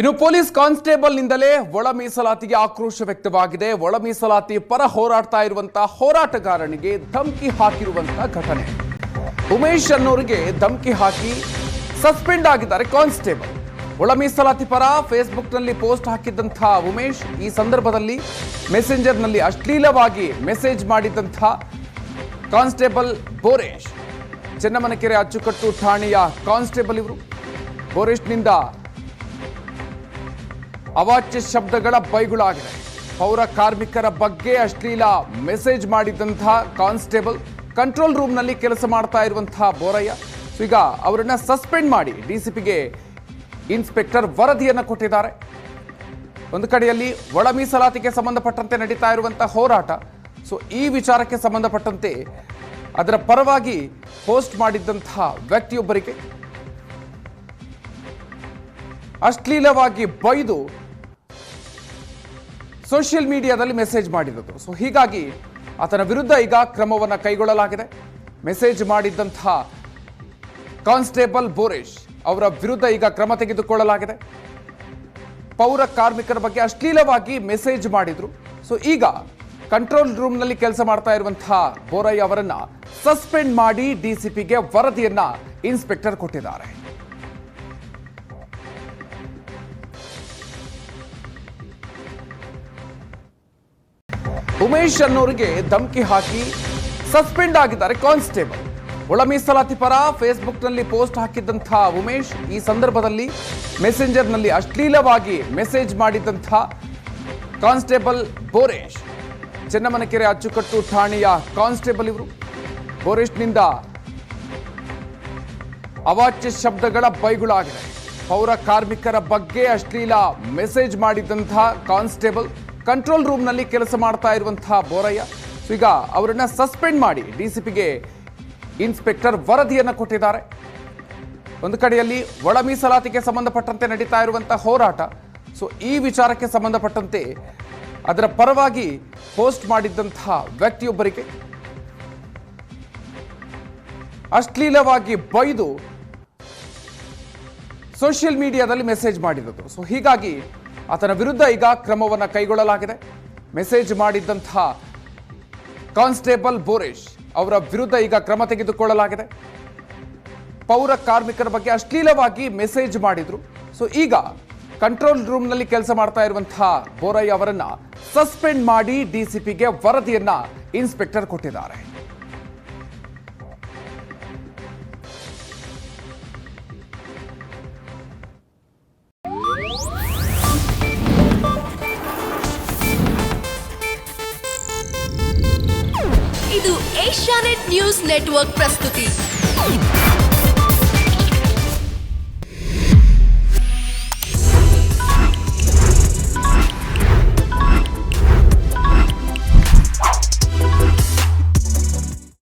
ಇನ್ನು police constable ನಿಂದಲೇ ಒಳ ಮೀಸಲಾತಿಗೆ ಆಕ್ರೋಶ ವ್ಯಕ್ತವಾಗಿದೆ. ಒಳ ಮೀಸಲಾತಿ ಪರ ಹೋರಾಡ್ತಾ ಇರುವಂತಹ ಹೋರಾಟಗಾರನಿಗೆ ಧಮಕಿ ಹಾಕಿರುವಂತಹ ಘಟನೆ. ಉಮೇಶ್ ಅನ್ನೋರಿಗೆ ಧಮಕಿ ಹಾಕಿ ಸಸ್ಪೆಂಡ್ ಆಗಿದ್ದಾರೆ ಕಾನ್ಸ್ಟೇಬಲ್. ಒಳ ಮೀಸಲಾತಿ ಪರ ಫೇಸ್ಬುಕ್ನಲ್ಲಿ ಪೋಸ್ಟ್ ಹಾಕಿದ್ದಂತಹ ಉಮೇಶ್ ಈ ಸಂದರ್ಭದಲ್ಲಿ ಮೆಸೆಂಜರ್ನಲ್ಲಿ ಅಶ್ಲೀಲವಾಗಿ ಮೆಸೇಜ್ ಮಾಡಿದ್ದಂತಹ ಕಾನ್ಸ್ಟೇಬಲ್ ಬೋರೇಶ್, ಚೆನ್ನಮನೆಕೆರೆ ಅಚ್ಚುಕಟ್ಟು ಠಾಣೆಯ ಕಾನ್ಸ್ಟೇಬಲ್ ಇವರು. ಬೋರೇಶ್ನಿಂದ ಅವಾಚ್ಯ ಶಬ್ದಗಳ ಬೈಗುಳಾಗಿದೆ. ಪೌರ ಕಾರ್ಮಿಕರ ಬಗ್ಗೆ ಅಶ್ಲೀಲ ಮೆಸೇಜ್ ಮಾಡಿದಂತಹ ಕಾನ್ಸ್ಟೇಬಲ್ ಕಂಟ್ರೋಲ್ ರೂಮ್ನಲ್ಲಿ ಕೆಲಸ ಮಾಡ್ತಾ ಇರುವಂತಹ ಬೋರಯ್ಯ ಈಗ ಅವರನ್ನ ಸಸ್ಪೆಂಡ್ ಮಾಡಿ ಡಿಸಿಪಿಗೆ ಇನ್ಸ್ಪೆಕ್ಟರ್ ವರದಿಯನ್ನು ಕೊಟ್ಟಿದ್ದಾರೆ. ಒಂದು ಕಡೆಯಲ್ಲಿ ಒಳ ಮೀಸಲಾತಿಗೆ ಸಂಬಂಧಪಟ್ಟಂತೆ ನಡೀತಾ ಇರುವಂತಹ ಹೋರಾಟ. ಈ ವಿಚಾರಕ್ಕೆ ಸಂಬಂಧಪಟ್ಟಂತೆ ಅದರ ಪರವಾಗಿ ಪೋಸ್ಟ್ ಮಾಡಿದ್ದಂತಹ ವ್ಯಕ್ತಿಯೊಬ್ಬರಿಗೆ ಅಶ್ಲೀಲವಾಗಿ ಬೈದು ಸೋಷಿಯಲ್ ಮೀಡಿಯಾದಲ್ಲಿ ಮೆಸೇಜ್ ಮಾಡಿರೋದು. ಹೀಗಾಗಿ ಆತನ ವಿರುದ್ಧ ಈಗ ಕ್ರಮವನ್ನು ಕೈಗೊಳ್ಳಲಾಗಿದೆ. ಮೆಸೇಜ್ ಮಾಡಿದ್ದಂತಹ ಕಾನ್ಸ್ಟೇಬಲ್ ಬೋರೇಶ್ ಅವರ ವಿರುದ್ಧ ಈಗ ಕ್ರಮ ತೆಗೆದುಕೊಳ್ಳಲಾಗಿದೆ. ಪೌರ ಕಾರ್ಮಿಕರ ಬಗ್ಗೆ ಅಶ್ಲೀಲವಾಗಿ ಮೆಸೇಜ್ ಮಾಡಿದ್ರು. ಈಗ ಕಂಟ್ರೋಲ್ ರೂಮ್ನಲ್ಲಿ ಕೆಲಸ ಮಾಡ್ತಾ ಇರುವಂತಹ ಬೋರಯ್ಯ ಅವರನ್ನ ಸಸ್ಪೆಂಡ್ ಮಾಡಿ ಡಿಸಿಪಿಗೆ ವರದಿಯನ್ನ ಇನ್ಸ್ಪೆಕ್ಟರ್ ಕೊಟ್ಟಿದ್ದಾರೆ. ಉಮೇಶ್ ಅನ್ನೋರಿಗೆ ಧಮಕಿ ಹಾಕಿ ಸಸ್ಪೆಂಡ್ ಆಗಿದ್ದಾರೆ ಕಾನ್ಸ್ಟೇಬಲ್. ಒಳ ಮೀಸಲಾತಿ ಪರ ಫೇಸ್ಬುಕ್ನಲ್ಲಿ ಪೋಸ್ಟ್ ಹಾಕಿದ್ದಂತಹ ಉಮೇಶ್ ಈ ಸಂದರ್ಭದಲ್ಲಿ ಮೆಸೆಂಜರ್ನಲ್ಲಿ ಅಶ್ಲೀಲವಾಗಿ ಮೆಸೇಜ್ ಮಾಡಿದ್ದಂತಹ ಕಾನ್ಸ್ಟೇಬಲ್ ಬೋರೇಶ್, ಚೆನ್ನಮನೆಕೆರೆ ಅಚ್ಚುಕಟ್ಟು ಠಾಣೆಯ ಕಾನ್ಸ್ಟೇಬಲ್ ಇವರು. ಬೋರೇಶ್ನಿಂದ ಅವಾಚ್ಯ ಶಬ್ದಗಳ ಬೈಗುಳಾಗಿದೆ. ಪೌರ ಕಾರ್ಮಿಕರ ಬಗ್ಗೆ ಅಶ್ಲೀಲ ಮೆಸೇಜ್ ಮಾಡಿದ್ದಂತಹ ಕಾನ್ಸ್ಟೇಬಲ್ ಕಂಟ್ರೋಲ್ ರೂಮ್ನಲ್ಲಿ ಕೆಲಸ ಮಾಡ್ತಾ ಇರುವಂತಹ ಬೋರಯ್ಯ ಈಗ ಅವರನ್ನ ಸಸ್ಪೆಂಡ್ ಮಾಡಿ ಡಿಸಿಪಿಗೆ ಇನ್ಸ್ಪೆಕ್ಟರ್ ವರದಿಯನ್ನು ಕೊಟ್ಟಿದ್ದಾರೆ. ಒಂದು ಕಡೆಯಲ್ಲಿ ಒಳ ಮೀಸಲಾತಿಗೆ ಸಂಬಂಧಪಟ್ಟಂತೆ ನಡೀತಾ ಇರುವಂತಹ ಹೋರಾಟ. ಈ ವಿಚಾರಕ್ಕೆ ಸಂಬಂಧಪಟ್ಟಂತೆ ಅದರ ಪರವಾಗಿ ಪೋಸ್ಟ್ ಮಾಡಿದ್ದಂತಹ ವ್ಯಕ್ತಿಯೊಬ್ಬರಿಗೆ ಅಶ್ಲೀಲವಾಗಿ ಬೈದು ಸೋಷಿಯಲ್ ಮೀಡಿಯಾದಲ್ಲಿ ಮೆಸೇಜ್ ಮಾಡಿರೋದು. ಹೀಗಾಗಿ ಆತನ ವಿರುದ್ಧ ಈಗ ಕ್ರಮವನ್ನು ಕೈಗೊಳ್ಳಲಾಗಿದೆ. ಮೆಸೇಜ್ ಮಾಡಿದ್ದಂತಹ ಕಾನ್ಸ್ಟೇಬಲ್ ಬೋರೇಶ್ ಅವರ ವಿರುದ್ಧ ಈಗ ಕ್ರಮ ತೆಗೆದುಕೊಳ್ಳಲಾಗಿದೆ. ಪೌರ ಕಾರ್ಮಿಕರ ಬಗ್ಗೆ ಅಶ್ಲೀಲವಾಗಿ ಮೆಸೇಜ್ ಮಾಡಿದ್ರು. ಈಗ ಕಂಟ್ರೋಲ್ ರೂಮ್ನಲ್ಲಿ ಕೆಲಸ ಮಾಡ್ತಾ ಇರುವಂತಹ ಬೋರಯ್ಯ ಅವರನ್ನ ಸಸ್ಪೆಂಡ್ ಮಾಡಿ ಡಿಸಿಪಿಗೆ ವರದಿಯನ್ನ ಇನ್ಸ್ಪೆಕ್ಟರ್ ಕೊಟ್ಟಿದ್ದಾರೆ. ಇದು ಏಷ್ಯಾನೆಟ್ ನ್ಯೂಸ್ ನೆಟ್ವರ್ಕ್ ಪ್ರಸ್ತುತಿ.